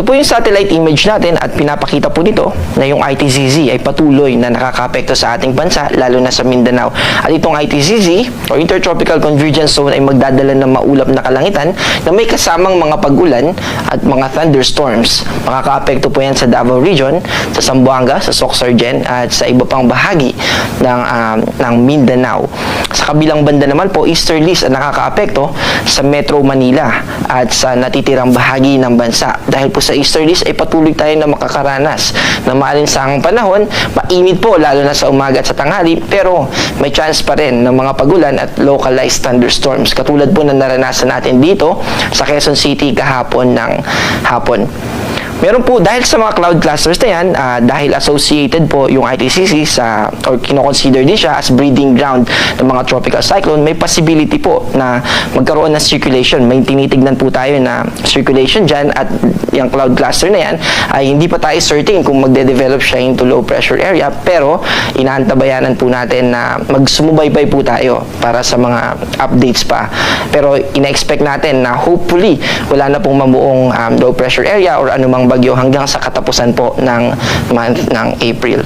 Ito po yung satellite image natin at pinapakita po nito na yung ITCZ ay patuloy na nakakaapekto sa ating bansa, lalo na sa Mindanao. At itong ITCZ o Intertropical Convergence Zone ay magdadala ng maulap na kalangitan na may kasamang mga pag-ulan at mga thunderstorms. Makakaapekto po yan sa Davao Region, sa Zamboanga, sa Sorsogon at sa iba pang bahagi ng Mindanao. Sa kabilang banda naman po, easterlies ang nakakaapekto sa Metro Manila at sa natitirang bahagi ng bansa. Dahil po sa easterlies ay patuloy tayo na makakaranas ng maalinsangang panahon, mainit po lalo na sa umaga at sa tanghali, pero may chance pa rin ng mga pagulan at localized thunderstorms katulad po na naranasan natin dito sa Quezon City kahapon ng hapon. Meron po, dahil sa mga cloud clusters na yan, dahil associated po yung ITCZ or kinoconsider din siya as breeding ground ng mga tropical cyclone, may possibility po na magkaroon ng circulation. May tinitignan po tayo na circulation dyan at yung cloud cluster na yan ay hindi pa tayo certain kung magde-develop siya into low pressure area, pero inaantabayanan po natin na magsumubaybay po tayo para sa mga updates pa. Pero ina-expect natin na hopefully wala na pong mabuong low pressure area or anumang bagyo hanggang sa katapusan po ng month ng April.